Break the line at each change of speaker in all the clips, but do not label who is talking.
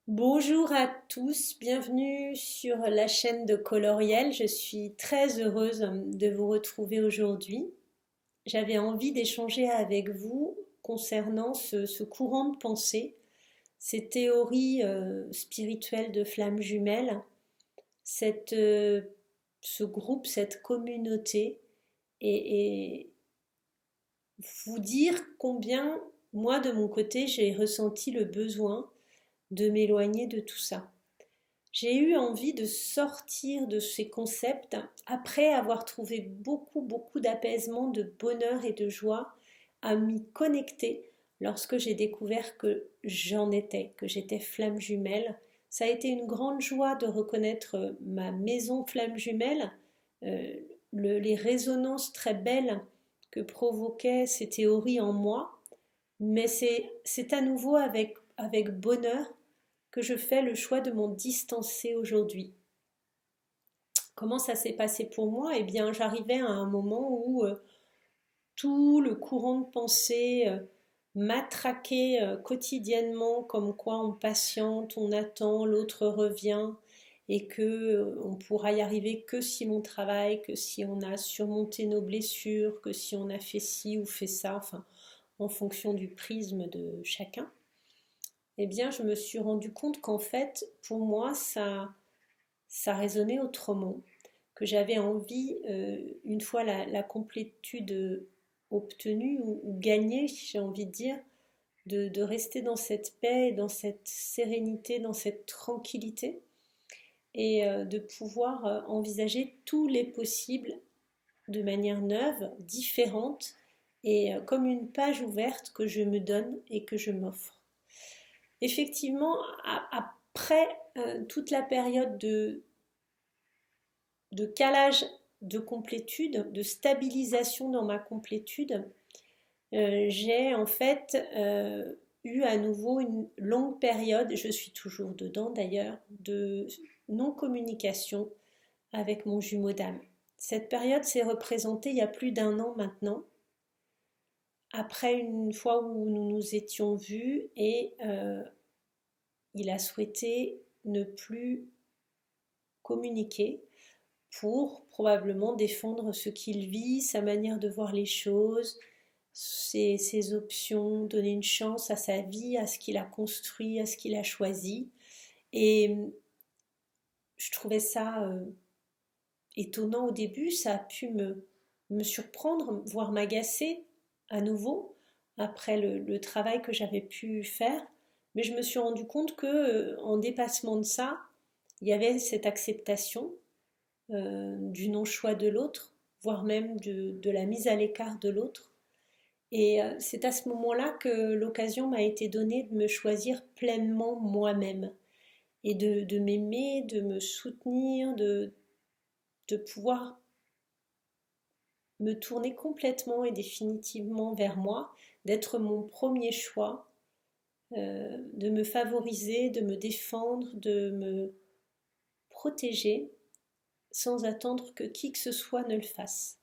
Bonjour à tous, bienvenue sur la chaîne de Coloriel. Je suis très heureuse de vous retrouver aujourd'hui. J'avais envie d'échanger avec vous concernant ce courant de pensée, ces théories spirituelles de flammes jumelles, cette, euh, ce groupe, cette communauté, et vous dire combien moi de mon côté j'ai ressenti le besoin de m'éloigner de tout ça. J'ai eu envie de sortir de ces concepts après avoir trouvé beaucoup d'apaisement, de bonheur et de joie à m'y connecter lorsque j'ai découvert que j'en étais, que j'étais flamme jumelle. Ça a été une grande joie de reconnaître ma maison flamme jumelle, euh, les résonances très belles que provoquaient ces théories en moi, mais c'est à nouveau avec bonheur que je fais le choix de m'en distancer aujourd'hui. Comment ça s'est passé pour moi? Eh bien, j'arrivais à un moment où tout le courant de pensée m'attraquait quotidiennement, comme quoi on patiente, on attend, l'autre revient, et que on pourra y arriver que si l'on travaille, que si on a surmonté nos blessures, que si on a fait ci ou fait ça, enfin, en fonction du prisme de chacun. Eh bien, je me suis rendu compte qu'en fait, pour moi, ça résonnait autrement, que j'avais envie, une fois la complétude obtenue ou gagnée, j'ai envie de dire, de rester dans cette paix, dans cette sérénité, dans cette tranquillité, et de pouvoir envisager tous les possibles de manière neuve, différente, et comme une page ouverte que je me donne et que je m'offre. Effectivement, après toute la période de calage de complétude, de stabilisation dans ma complétude, j'ai en fait eu à nouveau une longue période, je suis toujours dedans d'ailleurs, de non-communication avec mon jumeau d'âme. Cette période s'est représentée il y a plus d'un an maintenant, après une fois où nous nous étions vus et il a souhaité ne plus communiquer pour probablement défendre ce qu'il vit, sa manière de voir les choses, ses options, donner une chance à sa vie, à ce qu'il a construit, à ce qu'il a choisi. Et je trouvais ça étonnant au début, ça a pu me surprendre, voire m'agacer à nouveau après le travail que j'avais pu faire. Mais je me suis rendu compte que en dépassement de ça, il y avait cette acceptation du non-choix de l'autre, voire même de la mise à l'écart de l'autre. Et c'est à ce moment-là que l'occasion m'a été donnée de me choisir pleinement moi-même et de m'aimer, de me soutenir, de pouvoir me tourner complètement et définitivement vers moi, d'être mon premier choix, de me favoriser, de me défendre, de me protéger sans attendre que qui que ce soit ne le fasse.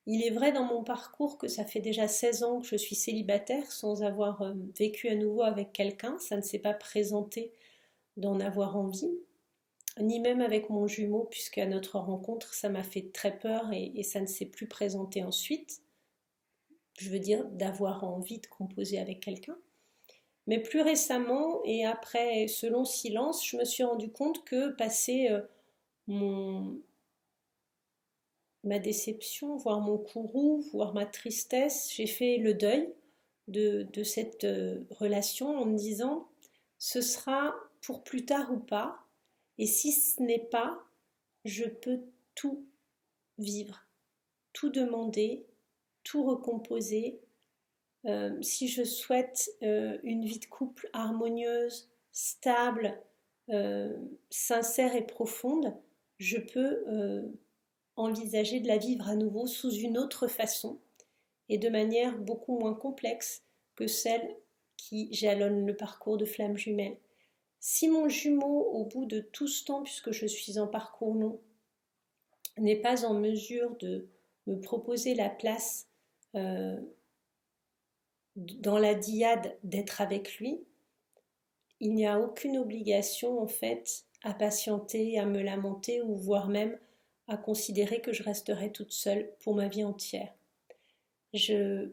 Il est vrai dans mon parcours que ça fait déjà 16 ans que je suis célibataire sans avoir vécu à nouveau avec quelqu'un. Ça ne s'est pas présenté d'en avoir envie, ni même avec mon jumeau, puisqu'à notre rencontre, ça m'a fait très peur et ça ne s'est plus présenté ensuite. Je veux dire d'avoir envie de composer avec quelqu'un. Mais plus récemment, et après ce long silence, je me suis rendu compte que passé mon, ma déception, voire mon courroux, voire ma tristesse, j'ai fait le deuil de cette relation en me disant ce sera pour plus tard ou pas, et si ce n'est pas, je peux tout vivre, tout demander, tout recomposer. Si je souhaite une vie de couple harmonieuse, stable, euh, sincère et profonde, je peux envisager de la vivre à nouveau sous une autre façon et de manière beaucoup moins complexe que celle qui jalonne le parcours de flamme jumelle. Si mon jumeau, au bout de tout ce temps, puisque je suis en parcours long, n'est pas en mesure de me proposer la place dans la dyade d'être avec lui, il n'y a aucune obligation en fait à patienter, à me lamenter ou voire même à considérer que je resterai toute seule pour ma vie entière. Je,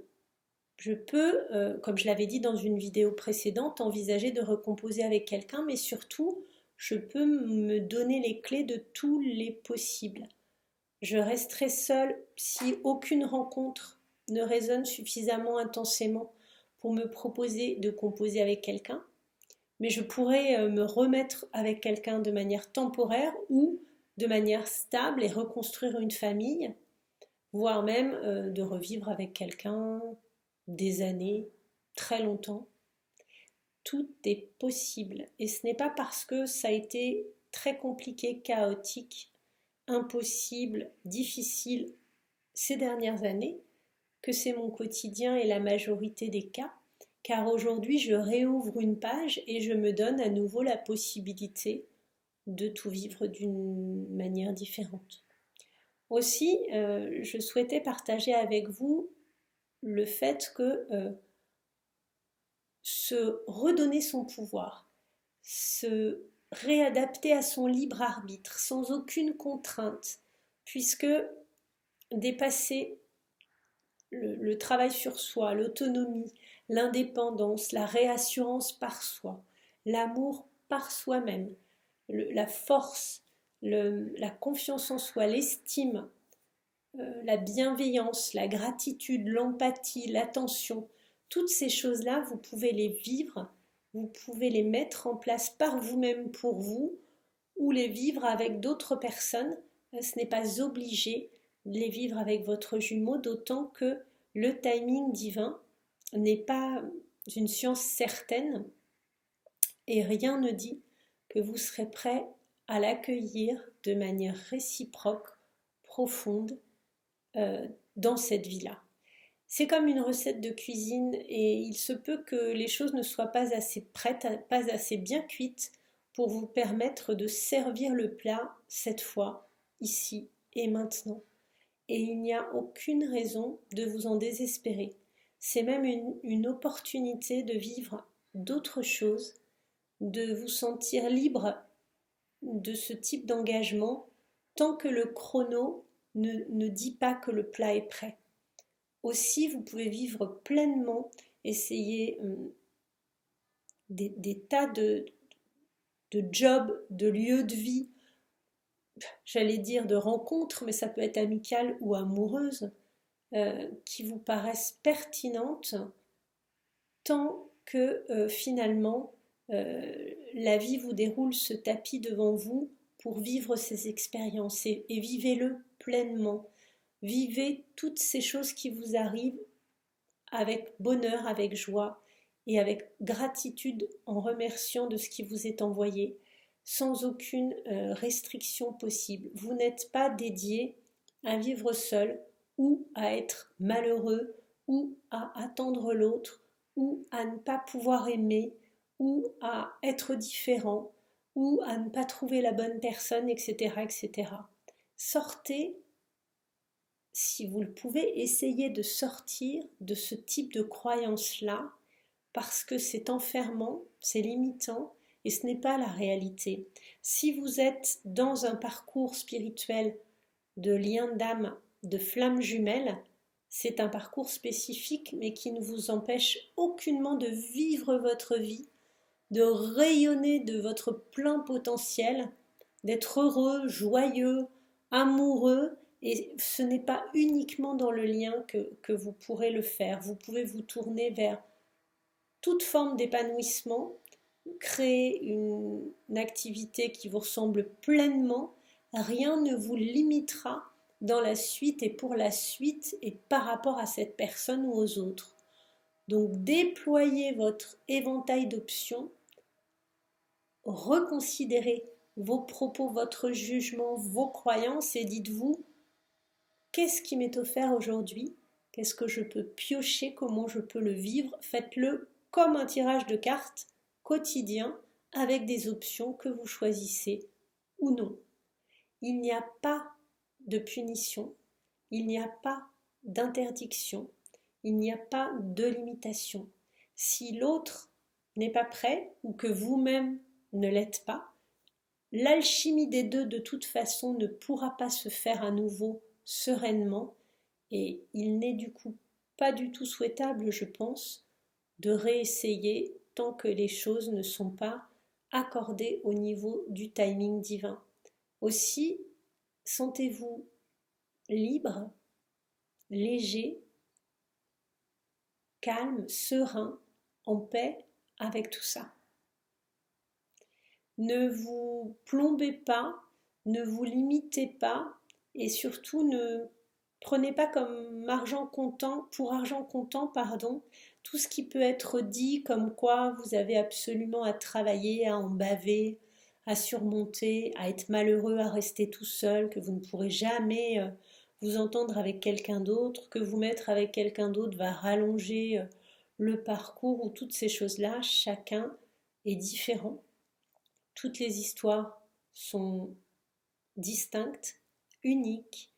je peux, comme je l'avais dit dans une vidéo précédente, envisager de recomposer avec quelqu'un, mais surtout, je peux me donner les clés de tous les possibles. Je resterai seule si aucune rencontre ne résonne suffisamment intensément pour me proposer de composer avec quelqu'un, mais je pourrais me remettre avec quelqu'un de manière temporaire ou de manière stable et reconstruire une famille, voire même de revivre avec quelqu'un des années, très longtemps. Tout est possible et ce n'est pas parce que ça a été très compliqué, chaotique, impossible, difficile ces dernières années que c'est mon quotidien et la majorité des cas, car aujourd'hui je réouvre une page et je me donne à nouveau la possibilité de tout vivre d'une manière différente. Aussi, je souhaitais partager avec vous le fait que se redonner son pouvoir, se réadapter à son libre arbitre sans aucune contrainte, puisque dépasser le travail sur soi, l'autonomie, l'indépendance, la réassurance par soi, l'amour par soi-même, la force, la confiance en soi, l'estime, la bienveillance, la gratitude, l'empathie, l'attention, toutes ces choses-là, vous pouvez les vivre, vous pouvez les mettre en place par vous-même pour vous ou les vivre avec d'autres personnes. Ce n'est pas obligé de les vivre avec votre jumeau, d'autant que le timing divin n'est pas une science certaine et rien ne dit que vous serez prêt à l'accueillir de manière réciproque, profonde, dans cette vie-là. C'est comme une recette de cuisine et il se peut que les choses ne soient pas assez prêtes, pas assez bien cuites pour vous permettre de servir le plat cette fois, ici et maintenant. Et il n'y a aucune raison de vous en désespérer. C'est même une opportunité de vivre d'autres choses, de vous sentir libre de ce type d'engagement tant que le chrono ne dit pas que le plat est prêt. Aussi, vous pouvez vivre pleinement, essayer des tas de jobs, de lieux de vie, j'allais dire de rencontres, mais ça peut être amicale ou amoureuse, qui vous paraissent pertinentes tant que finalement la vie vous déroule ce tapis devant vous pour vivre ces expériences et vivez-le pleinement. Vivez toutes ces choses qui vous arrivent avec bonheur, avec joie et avec gratitude en remerciant de ce qui vous est envoyé, sans aucune restriction possible. Vous n'êtes pas dédié à vivre seul ou à être malheureux ou à attendre l'autre ou à ne pas pouvoir aimer ou à être différent ou à ne pas trouver la bonne personne, etc., etc. Sortez, si vous le pouvez, essayez de sortir de ce type de croyance-là, parce que c'est enfermant, c'est limitant, et ce n'est pas la réalité. Si vous êtes dans un parcours spirituel de lien d'âme, de flamme jumelle, c'est un parcours spécifique, mais qui ne vous empêche aucunement de vivre votre vie, de rayonner de votre plein potentiel, d'être heureux, joyeux, amoureux, et ce n'est pas uniquement dans le lien que vous pourrez le faire. Vous pouvez vous tourner vers toute forme d'épanouissement, créer une activité qui vous ressemble pleinement, rien ne vous limitera dans la suite et pour la suite et par rapport à cette personne ou aux autres. Donc déployez votre éventail d'options, reconsidérez vos propos, votre jugement, vos croyances et dites-vous: qu'est-ce qui m'est offert aujourd'hui? Qu'est-ce que je peux piocher? Comment je peux le vivre? Faites-le comme un tirage de cartes quotidien avec des options que vous choisissez ou non. Il n'y a pas de punition, il n'y a pas d'interdiction, il n'y a pas de limitation. Si l'autre n'est pas prêt ou que vous-même ne l'êtes pas, l'alchimie des deux de toute façon ne pourra pas se faire à nouveau sereinement et il n'est du coup pas du tout souhaitable, je pense, de réessayer tant que les choses ne sont pas accordées au niveau du timing divin. Aussi, sentez-vous libre, léger, calme, serein, en paix avec tout ça. Ne vous plombez pas, ne vous limitez pas et surtout ne prenez pas comme argent comptant, pour argent comptant, tout ce qui peut être dit comme quoi vous avez absolument à travailler, à en baver, à surmonter, à être malheureux, à rester tout seul, que vous ne pourrez jamais vous entendre avec quelqu'un d'autre, que vous mettre avec quelqu'un d'autre va rallonger le parcours ou toutes ces choses-là. Chacun est différent. Toutes les histoires sont distinctes, uniques,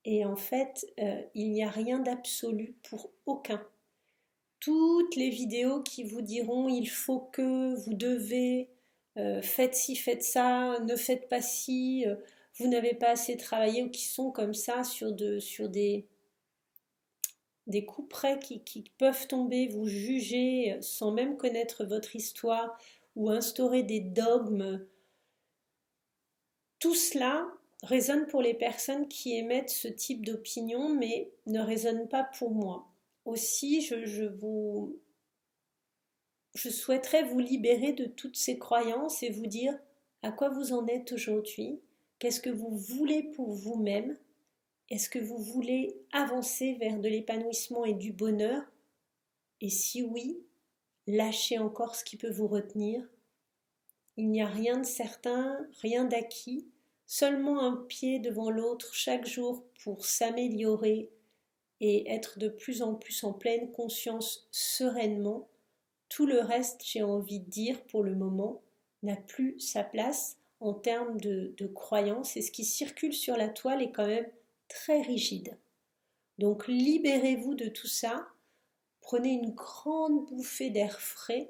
et en fait, il n'y a rien d'absolu pour aucun. Toutes les vidéos qui vous diront il faut que, vous devez, faites ci, faites ça, ne faites pas ci, vous n'avez pas assez travaillé, ou qui sont comme ça sur des coups près qui peuvent tomber, vous juger sans même connaître votre histoire ou instaurer des dogmes. Tout cela résonne pour les personnes qui émettent ce type d'opinion, mais ne résonne pas pour moi. Aussi, je souhaiterais vous libérer de toutes ces croyances et vous dire à quoi vous en êtes aujourd'hui, qu'est-ce que vous voulez pour vous-même, est-ce que vous voulez avancer vers de l'épanouissement et du bonheur, et si oui, lâchez encore ce qui peut vous retenir. Il n'y a rien de certain, rien d'acquis, seulement un pied devant l'autre chaque jour pour s'améliorer et être de plus en plus en pleine conscience sereinement. Tout le reste, j'ai envie de dire, pour le moment, n'a plus sa place en termes de croyances, et ce qui circule sur la toile est quand même très rigide. Donc libérez-vous de tout ça, prenez une grande bouffée d'air frais,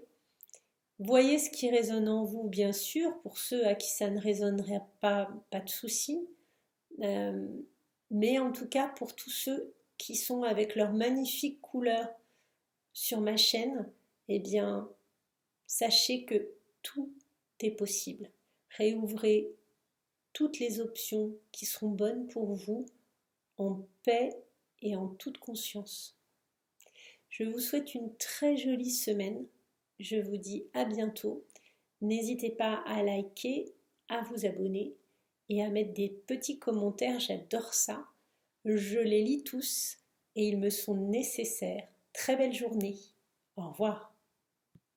voyez ce qui résonne en vous, bien sûr, pour ceux à qui ça ne résonnerait pas, pas de souci, mais en tout cas pour tous ceux qui sont avec leurs magnifiques couleurs sur ma chaîne, eh bien, sachez que tout est possible. Réouvrez toutes les options qui seront bonnes pour vous, en paix et en toute conscience. Je vous souhaite une très jolie semaine. Je vous dis à bientôt. N'hésitez pas à liker, à vous abonner et à mettre des petits commentaires, j'adore ça. Je les lis tous et ils me sont nécessaires. Très belle journée. Au revoir.